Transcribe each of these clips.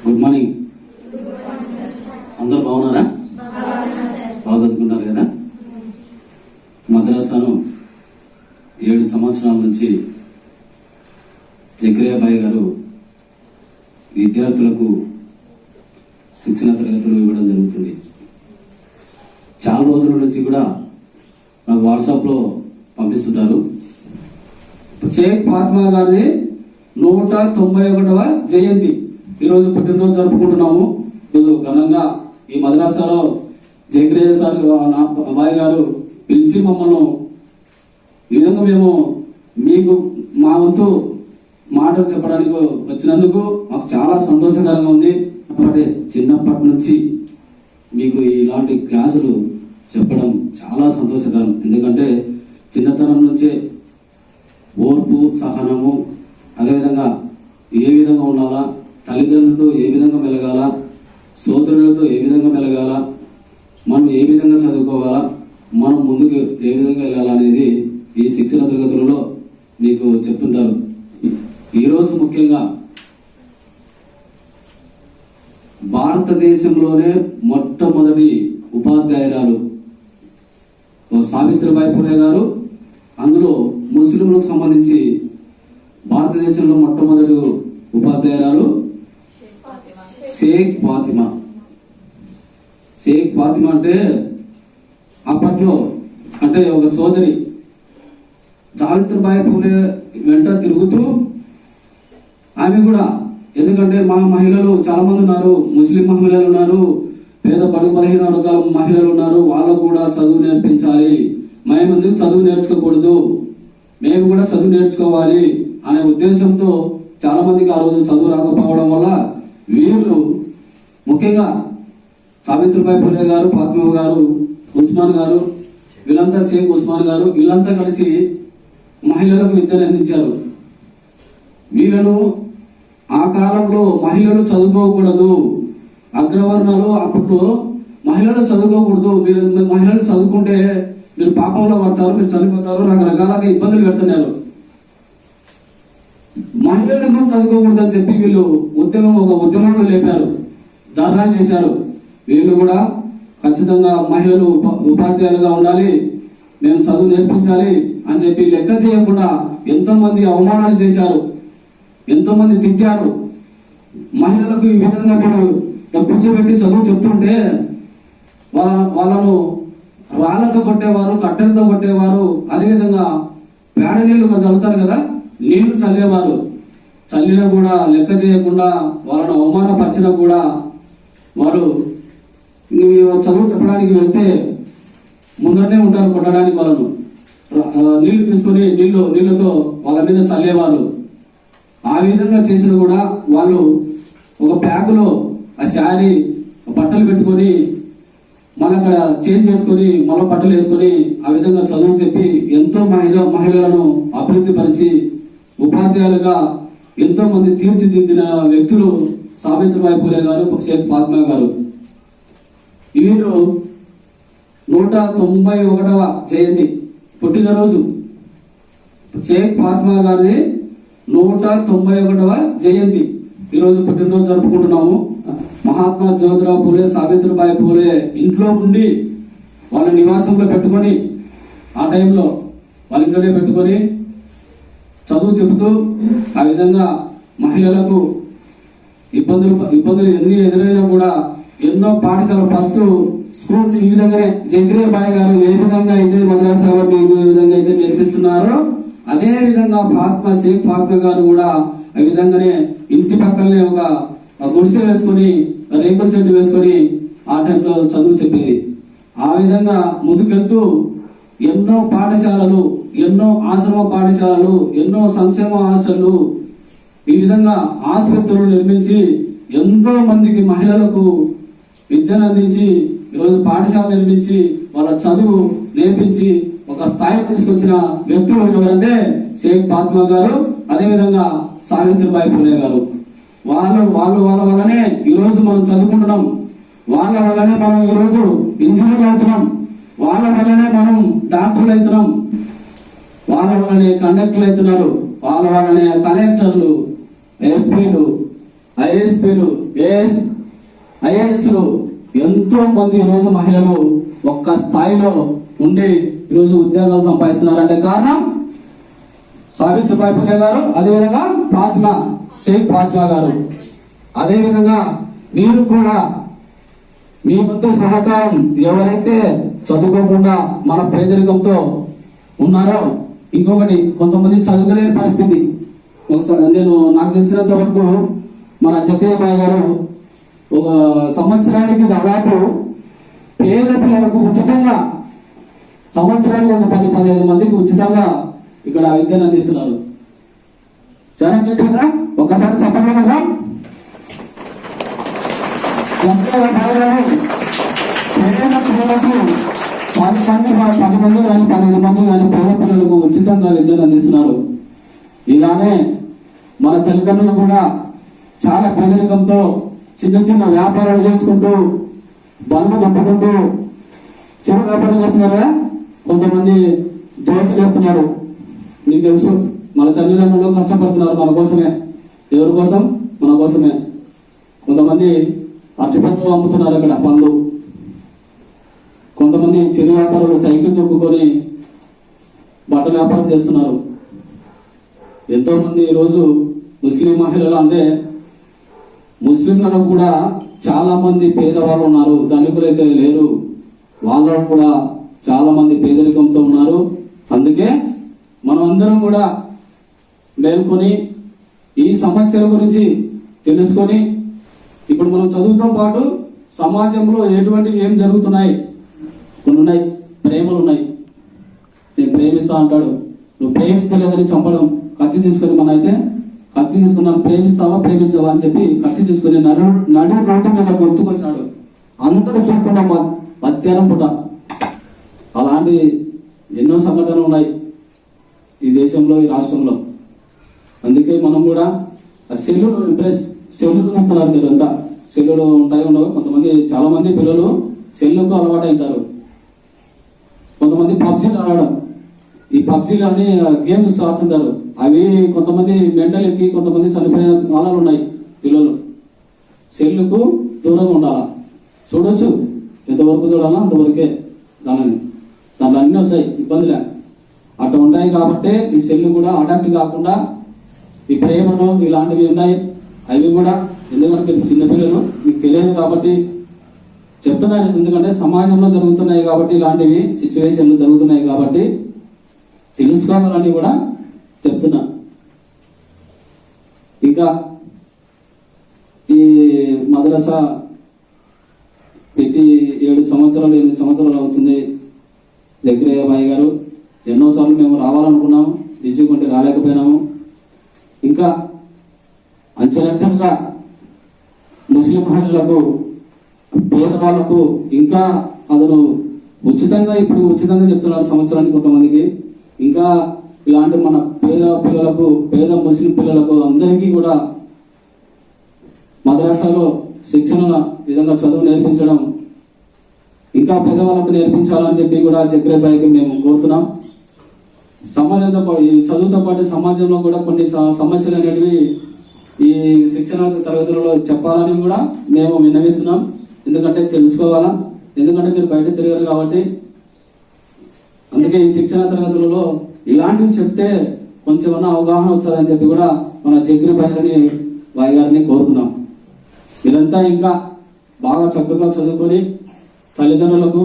Good morning. అందరూ బాగున్నారా? బాగా చదువుకుంటారు కదా? మద్రాసాను 7 సంవత్సరాల నుంచి జకరియా గారు విద్యార్థులకు శిక్షణ తరగతులు ఇవ్వడం జరుగుతుంది. చాలా రోజుల నుంచి కూడా నాకు వాట్సాప్లో పంపిస్తుంటారు. షేక్ ఫాతిమా గారిది 191వ జయంతి ఈరోజు పుట్టినరోజు జరుపుకుంటున్నాము. ఈరోజు ఘనంగా ఈ మద్రాసాలో జకరియా సార్ బాయ్ గారు పిలిచి మమ్మల్ని ఈ విధంగా మేము మీకు మా వంతు మాటలు చెప్పడానికి వచ్చినందుకు మాకు చాలా సంతోషకరంగా ఉంది. చిన్నప్పటి నుంచి మీకు ఇలాంటి క్లాసులు చెప్పడం చాలా సంతోషకరం. ఎందుకంటే చిన్నతనం నుంచే ఓర్పు, సహనము, అదేవిధంగా ఏ విధంగా ఉండాలా, తల్లిదండ్రులతో ఏ విధంగా మెలగాల, సోదరులతో ఏ విధంగా మెలగాల, మనం ఏ విధంగా చదువుకోవాలా, మనం ముందుకు ఏ విధంగా వెళ్ళాలా అనేది ఈ శిక్షణ తరగతులలో మీకు చెప్తుంటారు. ఈరోజు ముఖ్యంగా భారతదేశంలోనే మొట్టమొదటి ఉపాధ్యాయురాలు సావిత్రిబాయి పూలే గారు. అందులో ముస్లింలకు సంబంధించి భారతదేశంలో మొట్టమొదటి ఉపాధ్యాయురాలు షేక్ ఫాతిమా. షేక్ ఫాతిమా అంటే అప్పట్లో అంటే ఒక సోదరి సావిత్రిబాయి పూలే వెంట తిరుగుతూ ఆమె కూడా, ఎందుకంటే మా మహిళలు చాలా మంది ఉన్నారు, ముస్లిం మహిళలు ఉన్నారు, పేద బడుగు బలహీన వర్గాల మహిళలు ఉన్నారు, వాళ్ళకు కూడా చదువు నేర్పించాలి, మేమెందుకు చదువు నేర్చుకోకూడదు, మేము కూడా చదువు నేర్చుకోవాలి అనే ఉద్దేశంతో చాలా మందికి ఆ రోజు చదువు రాకపోవడం వల్ల వీళ్ళు ముఖ్యంగా సావిత్రిబాయి పూలే గారు, ఫాతిమా గారు, ఉస్మాన్ గారు, వీళ్ళంతా షేక్ ఉస్మాన్ గారు, వీళ్ళంతా కలిసి మహిళలకు విద్యను అందించారు. వీళ్ళను ఆ కాలంలో మహిళలు చదువుకోకూడదు, అగ్రవర్ణాలు అప్పట్లో మహిళలు చదువుకోకూడదు, మీరు మహిళలు చదువుకుంటే మీరు పాపంలో పడతారు, మీరు చనిపోతారు, రకరకాలుగా ఇబ్బందులు పెడుతున్నారు. మహిళలు ఎందుకు చదువుకోకూడదు అని చెప్పి వీళ్ళు ఒక ఉద్యమంలో లేపారు, ధర్నా చేశారు. వీళ్ళు కూడా ఖచ్చితంగా మహిళలు ఉపాధ్యాయులుగా ఉండాలి, మేము చదువు నేర్పించాలి అని చెప్పి లెక్క చేయకుండా ఎంతో మంది అవమానాలు చేశారు, ఎంతో మంది తిట్టారు. మహిళలకు ఈ విధంగా మీరు కూర్చోబెట్టి చదువు చెప్తుంటే వాళ్ళను రాళ్లతో కొట్టేవారు, కట్టెలతో కొట్టేవారు, అదేవిధంగా పేడ నీళ్లు చల్లుతారు కదా, నీళ్లు చల్లేవారు. చల్లినా కూడా లెక్క చేయకుండా వాళ్ళను అవమానపరిచినా కూడా వారు చదువు చెప్పడానికి వెళ్తే ముందరనే ఉంటారు కొట్టడానికి. వాళ్ళను నీళ్లు తీసుకొని నీళ్లతో వాళ్ళ మీద చల్లేవారు. ఆ విధంగా చేసిన కూడా వాళ్ళు ఒక బ్యాగులో ఆ శారీ బట్టలు పెట్టుకొని మళ్ళీ అక్కడ చేంజ్ చేసుకొని మళ్ళీ బట్టలు వేసుకొని ఆ విధంగా చదువు చెప్పి ఎంతో మహిళలను అభివృద్ధి పరిచి ఉపాధ్యాయులుగా ఎంతో మంది తీర్చిదిద్దిన వ్యక్తులు సావిత్రిబాయి పూలే గారు, షేక్ ఫాతిమా గారు. వీరు 191వ జయంతి పుట్టినరోజు. షేక్ ఫాతిమా గారిది 191వ జయంతి ఈరోజు పుట్టినరోజు జరుపుకుంటున్నాము. మహాత్మా జ్యోతిరావు పూలే, సావిత్రిబాయి పూలే ఇంట్లో ఉండి వాళ్ళ నివాసంలో పెట్టుకొని ఆ టైంలో వాళ్ళ ఇంట్లోనే పెట్టుకొని చదువు చెబుతూ ఆ విధంగా మహిళలకు ఇబ్బందులు ఎన్ని ఎదురైనా కూడా ఎన్నో పాఠశాలలు ఫస్ట్ స్కూల్స్ ఈ విధంగానే జకరియా బాయ్ గారు ఏ విధంగా అయితే మద్రాసాలో ఏ విధంగా అయితే నేర్పిస్తున్నారో అదే విధంగా షేక్ ఫాతిమా గారు కూడా ఆ విధంగానే ఇంటి పక్కనే ఒక గుడిసె వేసుకొని రేకుల చెట్టు వేసుకొని ఆ టైంలో చదువు చెప్పేది. ఆ విధంగా ముందుకెళ్తూ ఎన్నో పాఠశాలలు, ఎన్నో ఆశ్రమ పాఠశాలలు, ఎన్నో సంక్షేమ హాస్టళ్లు, ఈ విధంగా ఆసుపత్రులు నిర్మించి ఎంతో మందికి మహిళలకు విద్యను అందించి ఈరోజు పాఠశాల నిర్మించి వాళ్ళ చదువు నేర్పించి ఒక స్థాయికి తీసుకొచ్చిన వ్యక్తులు ఎవరంటే షేక్ ఫాతిమా గారు, అదేవిధంగా సావిత్రిబాయి పూలే గారు. వాళ్ళ వల్లనే ఈరోజు మనం చదువుకుంటున్నాం, వాళ్ళ వల్లనే మనం ఈరోజు ఇంజనీర్లు అవుతున్నాం, వాళ్ళ వల్లనే మనం డాక్టర్లు అవుతున్నాం, వాళ్ళ వల్లనే కండక్టర్లు అవుతున్నారు, వాళ్ళ వల్లనే కలెక్టర్లు, ఎస్పీలు, ఐఎస్పీలు, ఐఏఎస్లు ఎంతో మంది ఈరోజు మహిళలు ఒక్క స్థాయిలో ఉండి ఈరోజు ఉద్యోగాలు సంపాదిస్తున్నారంటే కారణం సావిత్రిబాయి పులే గారు, అదేవిధంగా షేక్ ఫాతిమా గారు. అదేవిధంగా మీరు కూడా మీ వంతు సహకారం, ఎవరైతే చదువుకోకుండా మన పేదరికంతో ఉన్నారో, ఇంకొకటి కొంతమంది చదువుకోలేని పరిస్థితి. ఒకసారి నాకు తెలిసినంత వరకు మన జగ్గయ్య గారు ఒక సంవత్సరానికి దాదాపు పేద పిల్లలకు ఉచితంగా సంవత్సరానికి ఒక 10-15 మందికి ఉచితంగా ఇక్కడ విద్యను అందిస్తున్నారు. చాలా గ్రేట్ కదా, ఒకసారి చెప్పండి కదా. పేద పిల్లలకు 10 మంది కానీ 15 మంది కానీ పేద పిల్లలకు ఉచితంగా విద్యను అందిస్తున్నారు. ఇలానే మన తల్లిదండ్రులు కూడా చాలా పేదరికంతో చిన్న చిన్న వ్యాపారాలు చేసుకుంటూ బండ్లు తప్పుకుంటూ చిన్న వ్యాపారం చేస్తున్నారు కదా. కొంతమంది దోశలు వేస్తున్నారు, మీకు తెలుసు. మన తల్లిదండ్రులు కష్టపడుతున్నారు మన కోసమే. ఎవరి కోసం? మన కోసమే. కొంతమంది అరటిపండ్లు అమ్ముతున్నారు అక్కడ, పండ్లు. కొంతమంది చిరు వ్యాపారులు సైకిల్ తొక్కుకొని బట్టల వ్యాపారం చేస్తున్నారు. ఎంతో మంది ఈరోజు ముస్లిం మహిళలు, అంటే ముస్లింలలో కూడా చాలా మంది పేదవాళ్ళు ఉన్నారు, ధనికులైతే లేరు. వాళ్ళలో కూడా చాలా మంది పేదరికంతో ఉన్నారు. అందుకే మనం అందరం కూడా మేల్కొని ఈ సమస్యల గురించి తెలుసుకొని, ఇప్పుడు మనం చదువుతో పాటు సమాజంలో ఏం జరుగుతున్నాయి, కొన్ని ఉన్నాయి. ప్రేమలు ఉన్నాయి. నేను ప్రేమిస్తా అంటాడు, నువ్వు ప్రేమించలేదని చంపడం. కత్తి తీసుకొని, మన అయితే కత్తి తీసుకున్నాను, ప్రేమిస్తావా ప్రేమించావా అని చెప్పి కత్తి తీసుకుని నడి రోడ్డు మీద గుర్తుకొచ్చాడు. అందరూ చూసుకున్నాం మధ్యాహ్నం పూట. అలాంటి ఎన్నో సంఘటనలు ఉన్నాయి ఈ దేశంలో, ఈ రాష్ట్రంలో. అందుకే మనం కూడా సెల్లులు చూస్తున్నారు. మీరు అంతా సెల్లులు ఉండవు. కొంతమంది, చాలా మంది పిల్లలు సెల్లుకు అలవాటు ఉంటారు. కొంతమంది పబ్జీలు ఆడడం, ఈ పబ్జీలు అన్ని గేమ్స్ ఆడుతుంటారు. అవి కొంతమంది మెంటల్ ఎక్కి కొంతమంది చనిపోయిన వాళ్ళలు ఉన్నాయి. పిల్లలు సెల్లుకు దూరంగా ఉండాలా. చూడొచ్చు, ఎంతవరకు చూడాలా అంతవరకే. దాంట్లో అన్నీ వస్తాయి, ఇబ్బందిలే అట్లా ఉంటాయి. కాబట్టి ఈ సెల్లు కూడా అడాక్ట్ కాకుండా ఈ ప్రేమను ఇలాంటివి ఉన్నాయి. అవి కూడా, ఎందుకంటే చిన్నపిల్లలు మీకు తెలియదు కాబట్టి చెప్తున్నాను. ఎందుకంటే సమాజంలో జరుగుతున్నాయి కాబట్టి, ఇలాంటివి సిచ్యువేషన్లు జరుగుతున్నాయి కాబట్టి తెలుసుకోవాలని కూడా చెప్తున్నా. ఇంకా ఈ మద్రసా పెట్టి 7 సంవత్సరాలు 8 సంవత్సరాలు అవుతుంది. జగ్గయ్య బాయ్ గారు ఎన్నోసార్లు మేము రావాలనుకున్నాము, బిజీ కొంటే రాలేకపోయినాము. ఇంకా అంచెలంచెలుగా ముస్లిం మహిళలకు, పేదవాళ్లకు ఇంకా అతను ఇప్పుడు ఉచితంగా చెప్తున్నారు సంవత్సరానికి కొంతమందికి. ఇంకా ఇలాంటి మన పేద పిల్లలకు, పేద ముస్లిం పిల్లలకు అందరికీ కూడా మద్రసాలో శిక్షణ విధంగా చదువు నేర్పించడం, ఇంకా పేదవాళ్ళకు నేర్పించాలని చెప్పి కూడా జగ్గయ్య బాయ్కి మేము కోరుతున్నాం. సమాజంతో పాటు, ఈ చదువుతో పాటు సమాజంలో కూడా కొన్ని సమస్యలు అనేటివి ఈ శిక్షణ తరగతులలో చెప్పాలని కూడా మేము విన్నవిస్తున్నాం. ఎందుకంటే తెలుసుకోవాలా, ఎందుకంటే మీరు బయట తిరగరు కాబట్టి. అందుకే ఈ శిక్షణ తరగతులలో ఇలాంటివి చెప్తే కొంచెమన్నా అవగాహన వస్తుందని చెప్పి కూడా మన జగ్గయ్య బాయ్ గారిని కోరుతున్నాం. మీరంతా ఇంకా బాగా చక్కగా చదువుకొని తల్లిదండ్రులకు,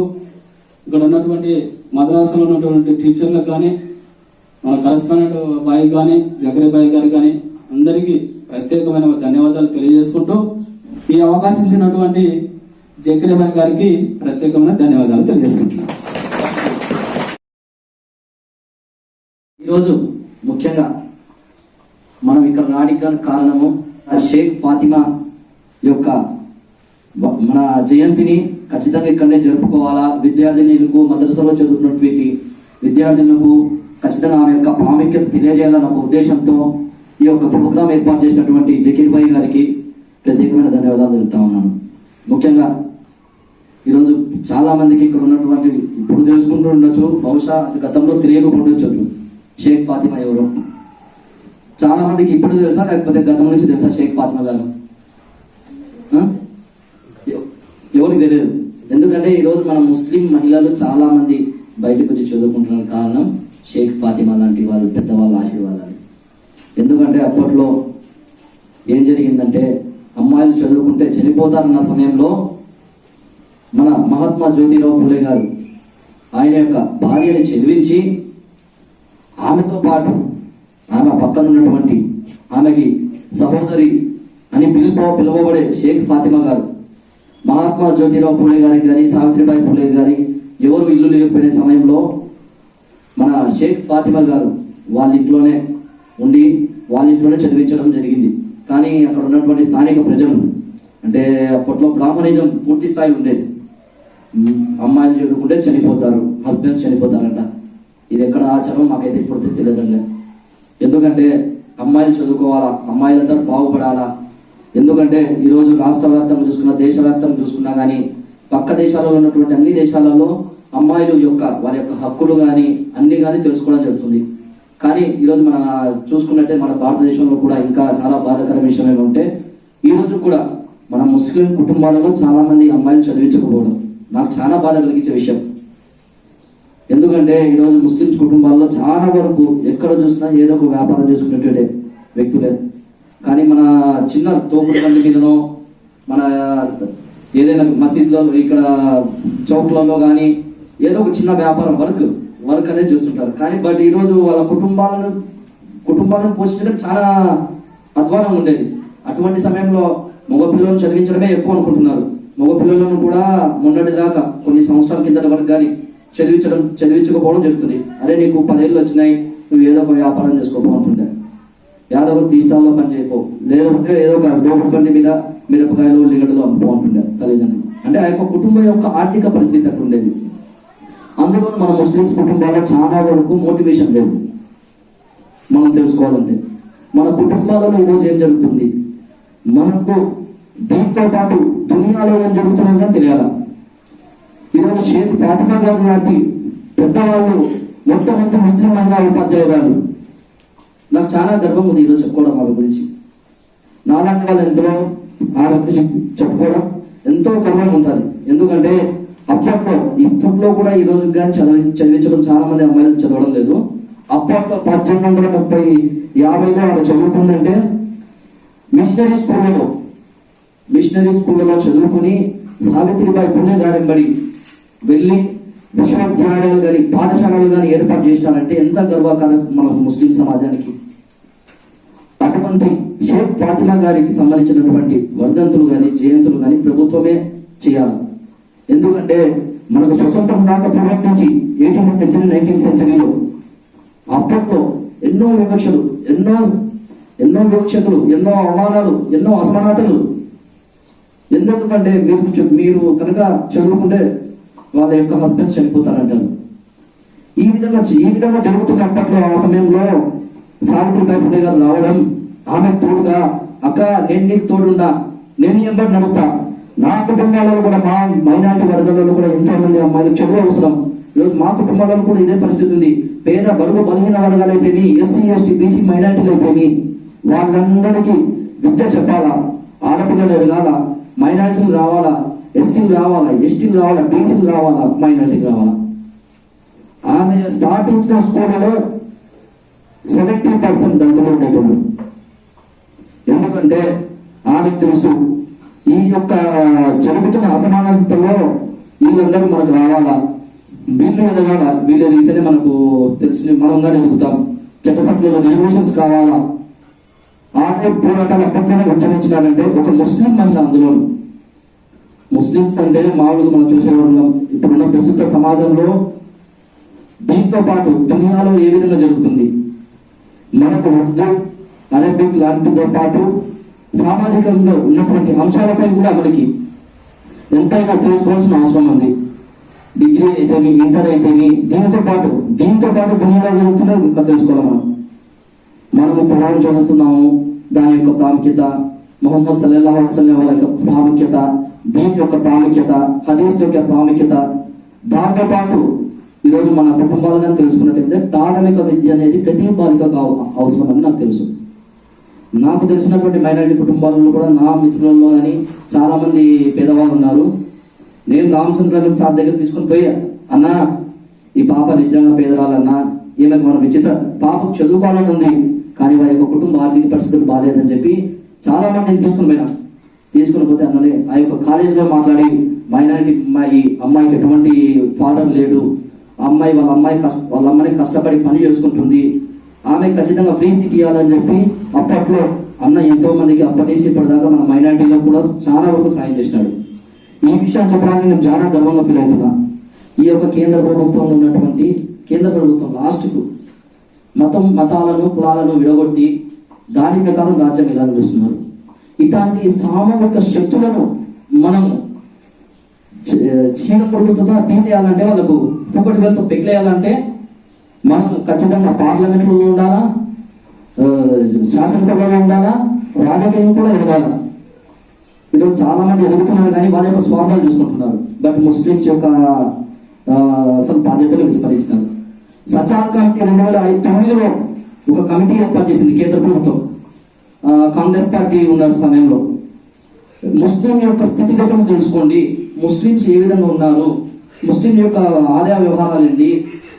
ఇక్కడ ఉన్నటువంటి మద్రాసులో ఉన్నటువంటి టీచర్లకు కానీ, మన కరెస్పాండెంట్ బాయ్ కానీ, జగ్గయ్య బాయ్ గారు కానీ అందరికీ ప్రత్యేకమైన ధన్యవాదాలు తెలియజేసుకుంటూ, ఈ అవకాశం ఇచ్చినటువంటి జగ్గయ్య బాయ్ గారికి ప్రత్యేకమైన ధన్యవాదాలు తెలియజేసుకుంటున్నాను. ఈరోజు ముఖ్యంగా మనం ఇక్కడ రావడానికి కారణము షేక్ ఫాతిమా యొక్క మన జయంతిని ఖచ్చితంగా ఇక్కడనే జరుపుకోవాలా. విద్యార్థినులకు, మద్రసాలో చదువుతున్నటువంటి విద్యార్థులకు ఖచ్చితంగా ఆమె యొక్క ప్రాముఖ్యత తెలియజేయాలన్న ఒక ఉద్దేశంతో ఈ యొక్క ప్రోగ్రాం ఏర్పాటు చేసినటువంటి జకీర్ భాయ్ గారికి ప్రత్యేకమైన ధన్యవాదాలు తెలుపుతా ఉన్నాను. ముఖ్యంగా ఈరోజు చాలా మందికి ఇక్కడ ఉన్నటువంటి ఇప్పుడు తెలుసుకుంటూ ఉండొచ్చు, బహుశా గతంలో తెలియకపోవచ్చు షేక్ ఫాతిమా ఎవరు. చాలా మందికి ఇప్పుడు తెలుసా, లేకపోతే గతం నుంచి తెలుసా షేక్ ఫాతిమా గారు? మీకు తెలియదు. ఎందుకంటే ఈరోజు మన ముస్లిం మహిళలు చాలా మంది బయటకు వచ్చి చదువుకుంటున్న కారణం షేక్ ఫాతిమా లాంటి వాళ్ళు పెద్దవాళ్ళ ఆశీర్వాదాలు. ఎందుకంటే అప్పట్లో ఏం జరిగిందంటే అమ్మాయిలు చదువుకుంటే చనిపోతారన్న సమయంలో మన మహాత్మా జ్యోతిరావు పూలే గారు ఆయన యొక్క భార్యని చదివించి ఆమెతో పాటు ఆమె పక్కన ఉన్నటువంటి ఆమెకి సహోదరి అని పిలువబడే షేక్ ఫాతిమా గారు మహాత్మా జ్యోతిరావు పూలే గారికి కానీ సావిత్రిబాయి పూలే గారి ఎవరు ఇల్లు లేకపోయిన సమయంలో మన షేక్ ఫాతిమా గారు వాళ్ళ ఇంట్లోనే ఉండి వాళ్ళ ఇంట్లోనే చదివించడం జరిగింది. కానీ అక్కడ ఉన్నటువంటి స్థానిక ప్రజలు అంటే అప్పట్లో బ్రాహ్మణిజం పూర్తి స్థాయి ఉండేది. అమ్మాయిలు చదువుకుంటే చనిపోతారు, హస్బెండ్స్ చనిపోతారంట. ఇది ఎక్కడ ఆచారం మాకైతే ఇప్పుడు తెలియదండి. ఎందుకంటే అమ్మాయిలు చదువుకోవాలా, అమ్మాయిలందరూ బాగుపడాలా. ఎందుకంటే ఈరోజు రాష్ట్ర వ్యాప్తంగా చూసుకున్నా, దేశవ్యాప్తంగా చూసుకున్నా కానీ పక్క దేశాలలో ఉన్నటువంటి అన్ని దేశాలలో అమ్మాయిలు యొక్క వారి యొక్క హక్కులు కానీ అన్ని కానీ తెలుసుకోవడం జరుగుతుంది. కానీ ఈరోజు మన చూసుకున్నట్టే మన భారతదేశంలో కూడా ఇంకా చాలా బాధాకర విషయం ఏమంటే ఈరోజు కూడా మన ముస్లిం కుటుంబాలలో చాలా మంది అమ్మాయిలు చదివించకపోవడం నాకు చాలా బాధ కలిగించే విషయం. ఎందుకంటే ఈరోజు ముస్లిమ్స్ కుటుంబాల్లో చాలా వరకు ఎక్కడ చూసినా ఏదో ఒక వ్యాపారం చేసుకునేటువంటి వ్యక్తులే. కానీ మన చిన్న తోపుడు బండి మీదనో మన ఏదైనా మసీద్లో ఇక్కడ చౌక్లలో కానీ ఏదో ఒక చిన్న వ్యాపారం వర్క్ అనేది చూస్తుంటారు. కానీ బట్ ఈరోజు వాళ్ళ కుటుంబాలను పోషించడం చాలా అధ్వానం ఉండేది. అటువంటి సమయంలో మగపిల్లలను చదివించడమే ఎక్కువ అనుకుంటున్నారు. మగపిల్లలను కూడా మొన్నటి దాకా కొన్ని సంవత్సరాల కిందటి వరకు కానీ చదివించకపోవడం జరుగుతుంది. అదే నీకు 10 ఏళ్ళు వచ్చినాయి, నువ్వు ఏదో ఒక వ్యాపారం చేసుకోబోతుండే, ఏదో ఒక టీ స్టాల్లో పని చేయకో, లేదంటే ఏదో ఒక దోపు బండి మీద మిరపకాయలు ఉల్లిగడ్డలు అమ్ముకుంటుండే తల్లిదండ్రులు. అంటే ఆ యొక్క కుటుంబం యొక్క ఆర్థిక పరిస్థితి అట్లా ఉండేది. అందులో మన ముస్లిమ్స్ కుటుంబాల్లో చాలా వరకు మోటివేషన్ లేదు. మనం తెలుసుకోవాలంటే మన కుటుంబాలలో ఈరోజు ఏం జరుగుతుంది, మనకు దీంతో పాటు దునియాలో ఏం జరుగుతుందో తెలియాలా. ఈరోజు షేక్ ఫాతిమా గారు లాంటి పెద్దవాళ్ళు మొట్టమొదటి ముస్లిం మహిళా ఉపాధ్యాయురాలు. నాకు చాలా గర్వం ఉంది ఈరోజు చెప్పుకోవడం వాళ్ళ గురించి. నాలాంటి వాళ్ళు ఎంతో ఆమె గురించి చెప్పుకోవడం ఎంతో గర్వం ఉంటుంది. ఎందుకంటే ఇప్పట్లో కూడా ఈ రోజు కానీ చదివించడం చాలా మంది అమ్మాయిలు చదవడం లేదు. అప్పట్లో 1830-50లో ఆమె చదువుకుందంటే మిషనరీ స్కూళ్ళలో చదువుకుని సావిత్రిబాయి పూలే గారి బడి వెళ్ళి విశ్వవిద్యాలయాలు కానీ పాఠశాలలు కానీ ఏర్పాటు చేసినారంటే ఎంత గర్వకారం మన ముస్లిం సమాజానికి. అటువంటి షేక్ ఫాతిమా గారికి సంబంధించినటువంటి వర్ధంతులు కానీ జయంతులు కానీ ప్రభుత్వమే చేయాలి. ఎందుకంటే మనకు స్వతంత్రం రాక పూర్వం నుంచి 18th సెంచరీ 19th సెంచరీలో అప్పట్లో ఎన్నో వివక్షలు, ఎన్నో అవమానాలు, ఎన్నో అసమానతలు. ఎందుకంటే మీరు కనుక చదువుకుంటే వాళ్ళ యొక్క హస్బెండ్స్ చనిపోతారంటారు. ఈ విధంగా జరుగుతున్న అప్పట్లో ఆ సమయంలో సావిత్రిబాయి పూలే గారు రావడం, ఆమె తోడుగా అక్క నేను నీకు తోడుండా, నేను ఎంబడి నడుస్తా, నా కుటుంబాలలో కూడా మా మైనారిటీ వర్గాలలో కూడా ఎంతో మంది అమ్మాయిలు చదువు అవసరం. ఈరోజు మా కుటుంబాలలో కూడా ఇదే పరిస్థితి ఉంది. పేద బడుగు బలహీన వర్గాలైతేమి, ఎస్సీ ఎస్టీ బీసీ మైనారిటీలు అయితేమి వాళ్ళందరికీ విద్య చెప్పాలా, ఆడపిల్లలు ఎదగాల, మైనారిటీలు రావాలా, ఎస్సీలు రావాలా, ఎస్టీలు రావాలా, బీసీలు రావాలా, మైనారిటీలు రావాలా. ఆమె స్థాపించిన స్కూళ్ళలో 70% దళితులు ఉండేవాళ్ళు. ఎందుకంటే ఆమెకు తెలుసు ఈ యొక్క జరుగుతున్న అసమానతలో వీళ్ళందరూ మనకు రావాలా, వీళ్ళు ఎదగాల, వీళ్ళు ఎదిగితేనే మనకు తెలిసి మనంగా ఎదుగుతాం, చట్టసభలో రిజర్వేషన్స్ కావాలా. ఆమె పోరాటాలు అప్పట్లోనే ఉద్యమించినారంటే ఒక ముస్లిం మహిళ. అందులో ముస్లిమ్స్ అంటే మామూలుగా మనం చూసేవాళ్ళం. ఇప్పుడున్న ప్రస్తుత సమాజంలో దీంతో పాటు దునియాలో ఏ విధంగా జరుగుతుంది, మనకు ఉర్దూ అరబిక్ లాంటితో పాటు సామాజికంగా ఉన్నటువంటి అంశాలపై కూడా మనకి ఎంతైనా తెలుసుకోవాల్సిన అవసరం ఉంది. డిగ్రీ అయితేమి, ఇంటర్ అయితేమి, దీంతో పాటు దునియాలో జరుగుతున్నది తెలుసుకోవాలి. మనము ఖురాన్ చదువుతున్నాము, దాని యొక్క ప్రాముఖ్యత, ముహమ్మద్ సల్లల్లాహు అలైహి వసల్లం వాళ్ళ యొక్క ప్రాముఖ్యత, దీని యొక్క ప్రాముఖ్యత, హదీస్ యొక్క ప్రాముఖ్యత, దాంతో పాటు ఈరోజు మన కుటుంబాలుగా తెలుసుకున్నట్లయితే ప్రాథమిక విద్య అనేది ప్రతి బాలికకు అవసరం అని నాకు తెలుసు. నాకు తెలిసినటువంటి మైనారిటీ కుటుంబాలలో కూడా నా మిత్రులలో కానీ చాలా మంది పేదవాళ్ళు ఉన్నారు. నేను రామచంద్రన్ సార్ దగ్గర తీసుకొని పోయి, అన్నా ఈ పాప నిజంగా పేదరాలన్నా, ఈమెకు మన విచిత్ర పాపకు చదువుకోవాలని ఉంది కానీ వారి యొక్క కుటుంబ ఆర్థిక పరిస్థితులు బాగాలేదని చెప్పి చాలా మందిని తీసుకుని పోతే అన్ననే ఆ యొక్క కాలేజీలో మాట్లాడి, మైనారిటీ అమ్మాయికి ఎటువంటి ఫాదర్ లేడు, వాళ్ళ అమ్మాయి కష్టపడి పని చేసుకుంటుంది, ఆమె ఖచ్చితంగా ఫ్రీ సీట్ ఇవ్వాలని చెప్పి అప్పట్లో అన్న ఎంతో మందికి అప్పటి నుంచి ఇప్పటిదాకా మన మైనారిటీలో కూడా చాలా వరకు సాయం చేసినాడు. ఈ విషయం చెప్పడానికి నేను చాలా గర్వంగా ఫీల్ అవుతున్నా. ఈ యొక్క కేంద్ర ప్రభుత్వం ఉన్నటువంటి కేంద్ర ప్రభుత్వం లాస్ట్కు మతాలను కులాలను విడగొట్టి దాని ప్రకారం రాజ్యం ఎలా చూస్తున్నారు. ఇట్లాంటి సామూహిక శక్తులను మనము చీన పొడుగుతో తీసేయాలంటే, వాళ్ళకు పుక్కటి వేలతో పెగిలేయాలంటే మనం ఖచ్చితంగా పార్లమెంట్లో ఉండాలా, శాసనసభలో ఉండాలా, రాజకీయం కూడా ఎదగాల. ఈరోజు చాలా మంది ఎదుగుతున్నారు కానీ వాళ్ళ యొక్క స్వార్థాలు చూసుకుంటున్నారు. బట్ ముస్లిమ్స్ యొక్క అసలు బాధ్యతలు విస్మరించినారు. సచార్ కమిటీ 2009లో ఒక కమిటీ ఏర్పాటు చేసింది కేంద్ర ప్రభుత్వం, కాంగ్రెస్ పార్టీ ఉన్న సమయంలో. ముస్లిం యొక్క స్థితిగతులు తెలుసుకోండి, ముస్లింస్ ఏ విధంగా ఉన్నారు, ముస్లిం యొక్క ఆదాయ వ్యవహారాలు ఏంటి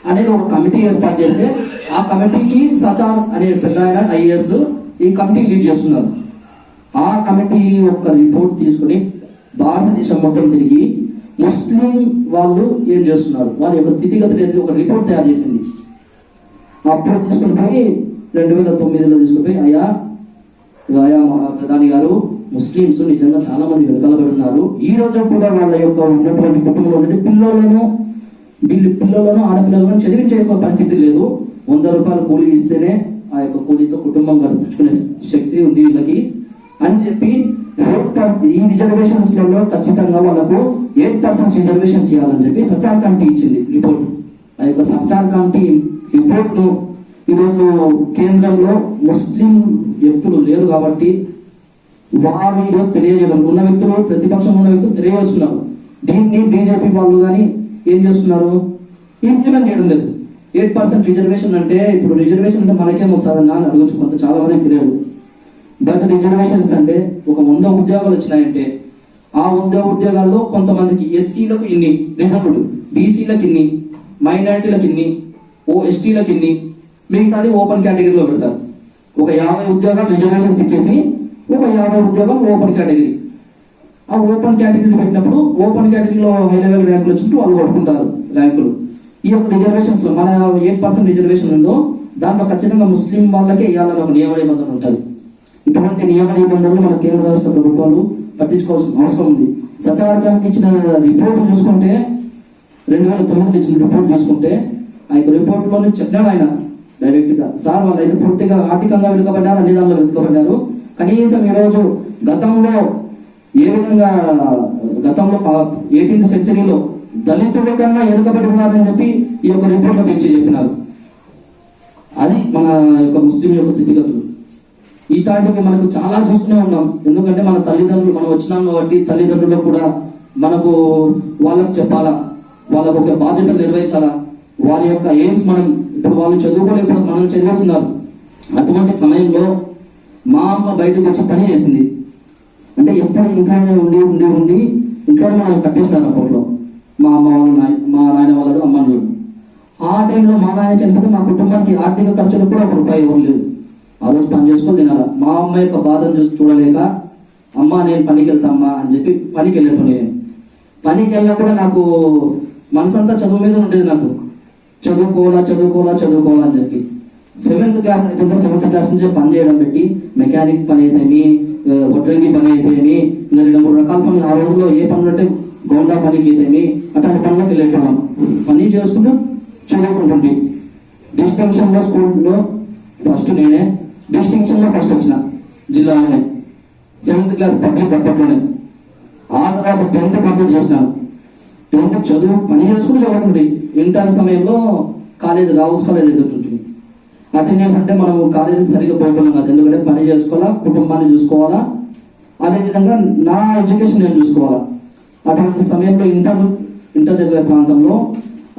అనేది ఒక కమిటీ ఏర్పాటు చేస్తే ఆ కమిటీకి సచార్ అనే పెద్ద ఆయన ఐఏఎస్ ఈ కమిటీ లీడ్ చేస్తున్నారు. ఆ కమిటీ యొక్క రిపోర్ట్ తీసుకుని భారతదేశం మొత్తం తిరిగి ముస్లిం వాళ్ళు ఏం చేస్తున్నారు, వాళ్ళ యొక్క స్థితిగతులు ఏంటి ఒక రిపోర్ట్ తయారు చేసింది. అప్పుడు తీసుకుని పోయి 2009లో తీసుకుని పోయి, అయ్యా ప్రధాని గారు, ముస్లింస్ నిజంగా చాలా మంది వెనకలబడి ఉన్నారు. ఈ రోజు కూడా వాళ్ళ యొక్క ఉన్నటువంటి కుటుంబంలో పిల్లలను ఆడపిల్లలను చదివించే పరిస్థితి లేదు. 100 రూపాయలు కూలీ ఇస్తేనే ఆ యొక్క కూలీతో కుటుంబం గడిపించుకునే శక్తి ఉంది వీళ్ళకి అని చెప్పి ఈ రిజర్వేషన్స్ లలో ఖచ్చితంగా వాళ్ళకు 8% రిజర్వేషన్స్ ఇవ్వాలని చెప్పి సచార్ కమిటీ ఇచ్చింది రిపోర్ట్. ఆ యొక్క సచార్ కమిటీ రిపోర్ట్ ను ఈరోజు కేంద్రంలో ముస్లిం వ్యక్తులు లేరు కాబట్టి వారు ఈరోజు తెలియజేయడం, ఉన్న వ్యక్తులు ప్రతిపక్షంలో ఉన్న వ్యక్తులు తెలియజేస్తున్నారు. దీన్ని బీజేపీ వాళ్ళు కానీ ఏం చేస్తున్నారు, ఇంప్లిమెంట్ చేయడం లేదు. 8% రిజర్వేషన్ అంటే, ఇప్పుడు రిజర్వేషన్ అంటే మనకేం వస్తుందన్నా అని అడగచ్చు, కొంత చాలా మందికి తెలియదు. బట్ రిజర్వేషన్స్ అంటే ఒక 100 ఉద్యోగాలు వచ్చినాయంటే ఆ 100 ఉద్యోగాల్లో కొంతమందికి ఎస్సీలకు ఇన్ని రిజర్వ్డ్, బీసీలకు ఇన్ని, మైనారిటీలకు ఇన్ని, ఎస్టీలకు ఇన్ని, మిగతాది ఓపెన్ కేటగిరీలో పెడతారు. ఒక 50 ఉద్యోగాలు రిజర్వేషన్స్ ఇచ్చేసి ఒక 50 ఉద్యోగాలు ఓపెన్ కేటగిరీ. ఆ ఓపెన్ కేటగిరీ పెట్టినప్పుడు ఓపెన్ కేటగిరీలో హై లెవెల్ ర్యాంకులు వచ్చినట్టు వాళ్ళు కొట్టుకుంటారు ర్యాంకులు. ఈ యొక్క రిజర్వేషన్స్ లో మన 8% రిజర్వేషన్ ఉందో దాంట్లో ఖచ్చితంగా ముస్లిం వాళ్ళకే ఇవ్వాలని ఒక నియమ నిబంధన ఉంటుంది. ఇటువంటి నియమ నిబంధనలు మన కేంద్ర రాష్ట్ర ప్రభుత్వాలు పట్టించుకోవాల్సిన అవసరం ఉంది. సచార్ కమిటీ ఇచ్చిన రిపోర్ట్ చూసుకుంటే, 2009 ఇచ్చిన రిపోర్ట్ చూసుకుంటే, ఆ యొక్క రిపోర్ట్ లో చెప్పినాడు ఆయన డైరెక్ట్ గా, సార్ వాళ్ళైతే పూర్తిగా ఆర్థికంగా వెనుకబడ్డారు, అన్ని దానిలో వెనుకబడ్డారు. కనీసం ఈరోజు గతంలో ఏ విధంగా గతంలో 18th సెంచరీలో దళితుల కన్నా వెనుకబడి ఉన్నారని చెప్పి ఈ యొక్క రిపోర్ట్ లో తెచ్చి చెప్పినారు. అది మన యొక్క ముస్లిం యొక్క స్థితిగతులు. ఇట్లాంటివి మనకు చాలా చూస్తూనే ఉన్నాం. ఎందుకంటే మన తల్లిదండ్రులు, మనం వచ్చినాం కాబట్టి తల్లిదండ్రులకు కూడా మనకు వాళ్ళకు చెప్పాలా, వాళ్ళకు ఒక బాధ్యతలు నిర్వహించాలా, వాళ్ళ యొక్క ఎయిమ్స్ మనం ఇప్పుడు వాళ్ళు చదువుకోలేకపోతే మనం చదివేస్తున్నారు. అటువంటి సమయంలో మా అమ్మ బయటకు వచ్చి పని చేసింది. అంటే ఎప్పుడు ఇంట్లోనే ఉండి ఉండి ఉండి ఇంట్లోనే మనం కట్టేస్తున్నారు. అప్పట్లో మా అమ్మ వాళ్ళ మా నాయన వాళ్ళు అమ్మ చూడు. ఆ టైంలో మా నాయన చనిపోతే మా కుటుంబానికి ఆర్థిక ఖర్చులు కూడా ఒక రూపాయి ఇవ్వడం లేదు. ఆ రోజు పని చేసుకొని తినాల. మా అమ్మ యొక్క బాధను చూడలేక, అమ్మ నేను పనికి వెళ్తా అమ్మా అని చెప్పి పనికి వెళ్ళేటప్పుడు, నేను పనికి వెళ్ళినా కూడా నాకు మనసంతా చదువు మీద ఉండేది. నాకు చదువుకోవాలని చెప్పి 7th క్లాస్ అయిపోతే 7th క్లాస్ నుంచి పని చేయడం పెట్టి, మెకానిక్ పని అయితేమి, వడ్రంగి పని అయితేమి, ఇంకా 2-3 రకాల పనులు ఆ రోజుల్లో ఏ పనులు అంటే గోండా పనికి అయితేమి అట్లాంటి పనులకు వెళ్ళేటోళ్ళం. పని చేసుకుంటూ చదువుకుంటుంది. డిస్టింక్షన్ లో స్కూల్లో ఫస్ట్ నేనే, డిస్టింక్షన్ లో ఫస్ట్ వచ్చిన జిల్లాలోనే, 7th క్లాస్ పబ్లిక్ అప్పట్లోనే. ఆ తర్వాత 10th కంప్లీట్ చేసినాను. 10th చదువు పని చేసుకుంటూ చదువుకుంటుంది. ఇంటర్ సమయంలో కాలేజ్ రావుస్ కాలేజ్ ఎదుర్కొంటుంది. అటెండెన్స్ అంటే మనం కాలేజీ సరిగ్గా పోతున్నాం కదా, ఎందుకంటే పని చేసుకోవాలా, కుటుంబాన్ని చూసుకోవాలా, అదేవిధంగా నా ఎడ్యుకేషన్ నేను చూసుకోవాలా. అటువంటి సమయంలో ఇంటర్ చదివే ప్రాంతంలో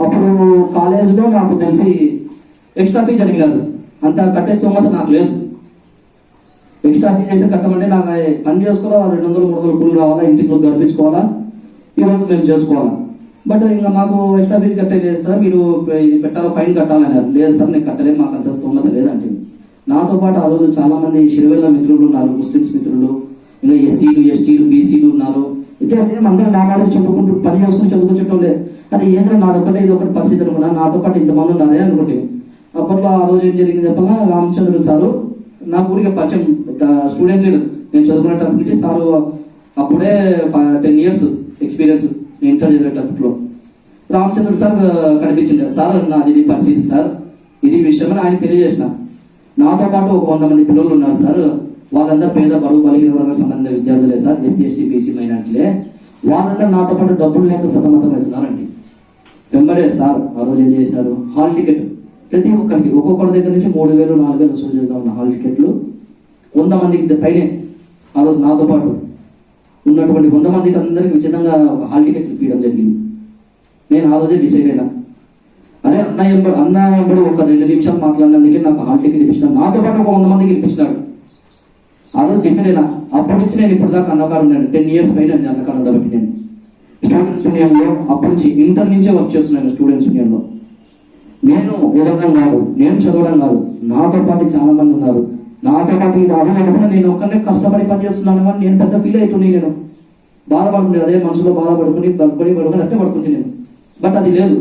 అప్పుడు కాలేజీలో నాకు తెలిసి ఎక్స్ట్రా ఫీజు అడిగినారు. అంత కట్టే స్తోమత నాకు లేదు. ఎక్స్ట్రా ఫీజు అయితే కట్టమంటే నాకు పని చేసుకోవాలా, 200-300 కూలి రావాలా, ఇంటికి గడిపించుకోవాలా. ఈరోజు మేము చేసుకోవాలి. బట్ ఇంకా మాకు ఎక్స్ట్రా ఫీజు కట్టలేదు సార్, మీరు ఇది పెట్టాలి, ఫైన్ కట్టాలని. లేదు సార్ నేను కట్టలేదు, మాకు అంత స్తోమత లేదంటే. నాతో పాటు ఆ రోజు చాలా మంది షిరివెల్ల మిత్రులు ఉన్నారు, ముస్లిమ్స్ మిత్రులు, ఇంకా ఎస్సీలు, ఎస్టీలు, బీసీలు ఉన్నారు. ఇట్లా సేమ్ అందరూ నా మాదిరి చదువుకుంటూ పని చేసుకుని చదువుకుంటూ లేదు. అది ఏంటంటే నాదొక్కటే ఇది ఒకటి పరిస్థితి అనుకున్నా, నాతో పాటు ఇంతమంది ఉన్నారే అనుకుంటే. అప్పట్లో ఆ రోజు ఏం జరిగింది చెప్పాలా, రామచంద్రుడు సారు నా ఊరికి పరిచయం, స్టూడెంట్ లీడర్. నేను చదువుకునేటప్పటి నుంచి సారు అప్పుడే 10 years ఎక్స్పీరియన్స్ నేను ఇంటర్ చదివేటప్పట్లో. రామచంద్రుడు సార్ కనిపించింది. సార్ నాది ఇది పరిస్థితి సార్, ఇది విషయం అని ఆయన తెలియజేసిన. నాతో పాటు ఒక 100 మంది పిల్లలు ఉన్నారు సార్, వాళ్ళందరూ పేద బరువు బలహీన వర్గాలకు సంబంధించిన విద్యార్థులే సార్, ఎస్సీ ఎస్టీ బీసీ మైనార్టీలే. వాళ్ళందరూ నాతో పాటు డబ్బులు లేక సతమతం అవుతున్నారండి. వెంబడే సార్ ఆ రోజు ఏం చేశారు, హాల్ టికెట్ ప్రతి ఒక్కరికి ఒక్కొక్కరి దగ్గర నుంచి 3,000 4,000 వసూలు చేస్తా ఉన్న హాల్ టికెట్లు 100 మందికి పైనే. ఆ రోజు నాతో పాటు ఉన్నటువంటి 100 మందికి అందరికి ఉచితంగా హాల్ టికెట్లు ఇవ్వడం జరిగింది. నేను ఆ రోజే డిసైడ్ అయినా, అదే అన్న ఎంబడి ఒక 2 నిమిషాలు మాట్లాడినందుకే నాకు హాల్ టికెట్ ఇప్పించినాడు. నాతో పాటు ఒక 100 మందికి ఇప్పించినాడు. ఆ రోజు డిసైడ్ అయినా. అప్పటి నుంచి నేను ఇప్పుడు దాకా అన్నకాడు ఉన్నాను. 10 years పైన అన్నకాడు ఉండబట్టి నేను స్టూడెంట్స్ యూనియన్లో అప్పటి నుంచి ఇంటర్ నుంచే వర్క్ చేస్తున్నాను స్టూడెంట్స్ యూనియన్లో. నేను ఎదగడం కాదు, నేను చదవడం కాదు, నాతో పాటు చాలా మంది ఉన్నారు. నాతో పాటు అడగకుండా నేను ఒక్కనే కష్టపడి పని చేస్తున్నాను అని నేను పెద్ద ఫీల్ అవుతుంది. నేను బాధపడుతుంది, అదే మనసులో బాధపడుకుని పడుకుని అట్టే పడుతుంది నేను. బట్ అది లేదు,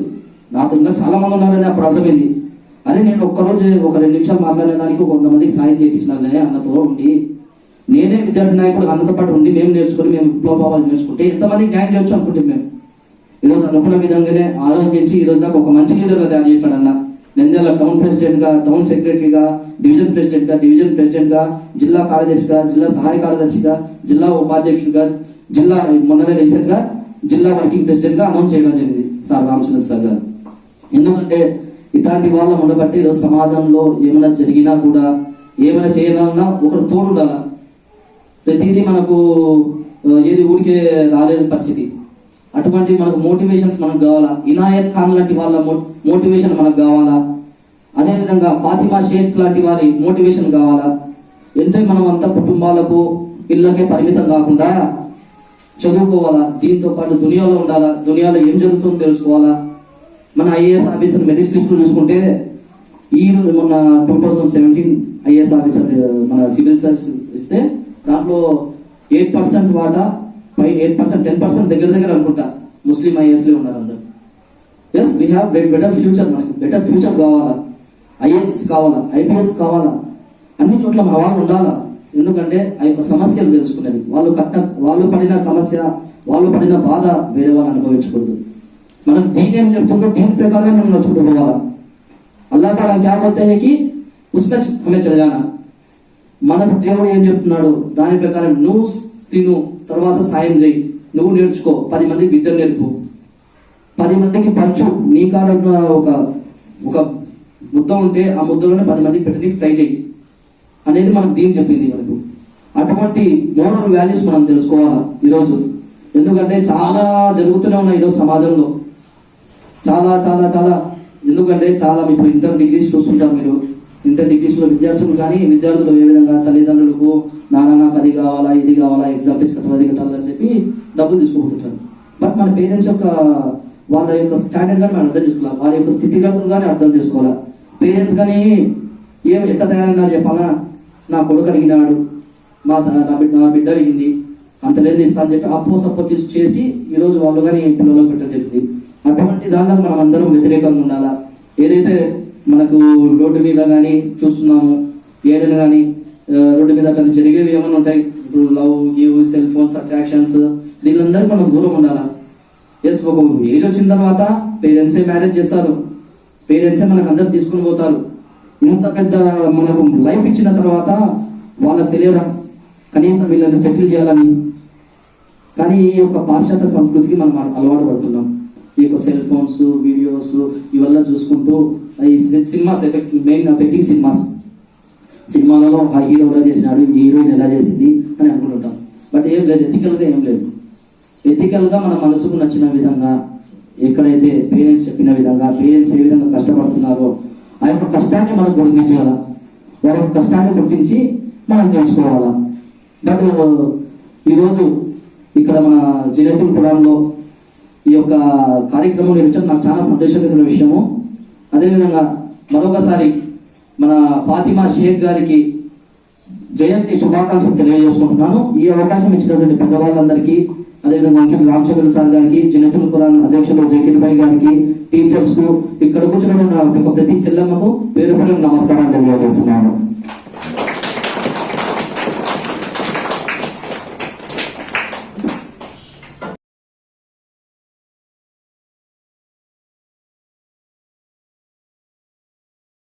నాతో ఇంకా చాలా మంది ఉన్నారని అప్పుడు అర్థమైంది. అదే నేను ఒక్కరోజు ఒక 2 నిమిషాలు మాట్లాడేదానికి 100 మందికి సాయం చేయించినానే అన్నతో ఉండి, నేనే విద్యార్థి నాయకుడు అన్నతో పాటు ఉండి మేము నేర్చుకుని మేము విప్లవాలు నేర్చుకుంటే ఎంతమందికి న్యాయం చేయొచ్చు అనుకుంటే మేము ఈరోజు అనుకున్న విధంగానే ఆలోచించి ఈరోజు నాకు ఒక మంచి లీడర్గా తయారు చేస్తాడు అన్న. నంద్యాల టౌన్ ప్రెసిడెంట్గా, టౌన్ సెక్రటరీగా, డివిజన్ ప్రెసిడెంట్గా, డివిజన్ ప్రెసిడెంట్గా, జిల్లా కార్యదర్శిగా, జిల్లా సహాయ కార్యదర్శిగా, జిల్లా ఉపాధ్యక్షుడిగా, జిల్లా మొన్ననే రీసెంట్గా జిల్లా వర్కింగ్ ప్రెసిడెంట్గా అనౌన్స్ చేయడం జరిగింది సార్ రామచంద్ర సార్ గారు. ఎందుకంటే ఇట్లాంటి వాళ్ళ ఉండబట్టి ఈరోజు సమాజంలో ఏమైనా జరిగినా కూడా ఏమైనా చేయాలన్నా ఒకరు తోడు ఉండాలా. ప్రతిదీ మనకు ఏది ఊరికే రాలేదు పరిస్థితి. అటువంటి మనకు మోటివేషన్స్ మనకు కావాలా. ఇనాయత్ ఖాన్ లాంటి వాళ్ళ మోటివేషన్ మనకు కావాలా. అదేవిధంగా ఫాతిమా షేక్ లాంటి వారి మోటివేషన్ కావాలా. అంటే మనం అంతా కుటుంబాలకు ఇళ్ళకే పరిమితం కాకుండా చదువుకోవాలా. దీంతో పాటు దునియాలో ఉండాలా, దునియాలో ఏం జరుగుతుందో తెలుసుకోవాలా. మన ఐఏఎస్ ఆఫీసర్ మెరిట్ లిస్టులు చూసుకుంటే ఈ మొన్న 2017 ఐఏఎస్ ఆఫీసర్ మన సివిల్ సర్వీస్ ఇస్తే దాంట్లో 8% వాటా, 8% 10% దగ్గర అనుకుంటా ముస్లిం ఐఏఎస్లే ఉన్నారు అందరు. Yes we have better future. మనకి బెటర్ ఫ్యూచర్ కావాలా, ఐఏఎస్ కావాలా, ఐపీఎస్ కావాలా, అన్ని చోట్ల మన వాళ్ళు ఉండాలా. ఎందుకంటే ఆ యొక్క సమస్యలు తెలుసుకునేది, వాళ్ళు పడిన సమస్య, వాళ్ళు పడిన బాధ వేరే వాళ్ళు అనుభవించకూడదు. మనం దీని ఏం చెప్తుందో దీని ప్రకారమే మనం నడుచుకుంటూ పోవాలా. అల్లాహ్ తాలా క్యా బోల్తే హై కి ఉస్మే హమే చల్ జానా. మన దేవుడు ఏం చెప్తున్నాడు దాని ప్రకారం నువ్వు తిను, తర్వాత సాయం చేయి, నువ్వు నేర్చుకో, 10 మందికి విద్య నేర్పు, 10 మందికి పంచు. నీ కాడ ఒక ముద్ద ఉంటే ఆ ముద్దలోనే 10 మందికి పెట్టడానికి ట్రై చేయి అనేది మనకు దీని చెప్పింది. మనకు అటువంటి మోరల్ వాల్యూస్ మనం తెలుసుకోవాలా ఈరోజు. ఎందుకంటే చాలా జరుగుతూనే ఉన్నాయి ఈరోజు సమాజంలో, చాలా చాలా చాలా. ఎందుకంటే చాలా ఇప్పుడు ఇంటర్ డిగ్రీస్ చూస్తుంటారు మీరు. ఇంటర్ డిగ్రీస్లో విద్యార్థులు కానీ విద్యార్థులు ఏ విధంగా తల్లిదండ్రులకు నాన్న నాకు అది కావాలా, ఇది కావాలా, ఎగ్జామ్ ఫీజు కట్టాలి, అది కట్టాలని చెప్పి డబ్బులు తీసుకుంటుంటారు. బట్ మన పేరెంట్స్ యొక్క వాళ్ళ యొక్క స్టాండర్డ్ కానీ మనం అర్థం చేసుకోవాలి, వాళ్ళ యొక్క స్థితిగతులు కానీ అర్థం చేసుకోవాలి. పేరెంట్స్ కానీ ఎట్లా తయారైనా చెప్పాలా, నా కొడుకు అడిగినాడు, నా బిడ్డ అడిగింది, అంత లేదు ఇస్తాను చెప్పి అప్పో చేసి ఈరోజు వాళ్ళు కానీ పిల్లలకు పెట్టడం జరిగింది. అటువంటి దానిలో మనం అందరం వ్యతిరేకంగా ఉండాలా. ఏదైతే మనకు రోడ్డు మీద కానీ చూస్తున్నాము, ఏదైనా కానీ రోడ్డు మీద అట్లా జరిగేవి ఏమైనా ఉంటాయి, ఇప్పుడు love, give, cell phones, attractions, దీనిలందరూ మనం దూరం ఉండాలా. ఎస్ ఒక ఏజ్ వచ్చిన తర్వాత పేరెంట్సే మ్యారేజ్ చేస్తారు, పేరెంట్సే మనకు అందరు తీసుకుని పోతారు. ఇంత పెద్ద మనకు లైఫ్ ఇచ్చిన తర్వాత వాళ్ళకి తెలియదా కనీసం వీళ్ళని సెటిల్ చేయాలని. కానీ ఈ యొక్క పాశ్చాత్య సంస్కృతికి మనం అలవాటు పడుతున్నాం. ఈ యొక్క సెల్ ఫోన్స్, వీడియోస్ ఇవల్ల చూసుకుంటూ ఈ సినిమాస్ ఎఫెక్ట్, మెయిన్ ఎఫెక్టింగ్ సినిమాలలో ఆ హీరో ఎలా చేసినాడు, ఈ హీరోయిన్ ఎలా చేసింది అని అనుకుంటుంటాం. బట్ ఏం లేదు, ఎథికల్గా ఏం లేదు. ఎథికల్గా మన మనసుకు నచ్చిన విధంగా, ఎక్కడైతే పేరెంట్స్ చెప్పిన విధంగా, పేరెంట్స్ ఏ విధంగా కష్టపడుతున్నారో ఆ యొక్క కష్టాన్ని మనం గుర్తించాలా, వాళ్ళ యొక్క కష్టాన్ని గుర్తించి మనం తెలుసుకోవాలా. బట్ ఈరోజు ఇక్కడ మన జైనతుల్ ఖురాన్లో ఈ యొక్క కార్యక్రమం నిర్వహించడం నాకు చాలా సంతోషకరమైన విషయము. అదేవిధంగా మరొకసారి మన ఫాతిమా షేక్ గారికి జయంతి శుభాకాంక్షలు తెలియజేసుకుంటున్నాను. ఈ అవకాశం ఇచ్చినటువంటి పెద్దవాళ్ళందరికీ, అదేవిధంగా ముఖ్యంగా రామచంద్ర సార్ గారికి, జనతుల్ ఖురాన్ అధ్యక్షులు జకీర్ భాయ్ గారికి, టీచర్స్ కు, ఇక్కడ కూర్చున్న ప్రతి చెల్లెమ్మకు పేరు పేరు నమస్కారాలు తెలియజేస్తున్నాను.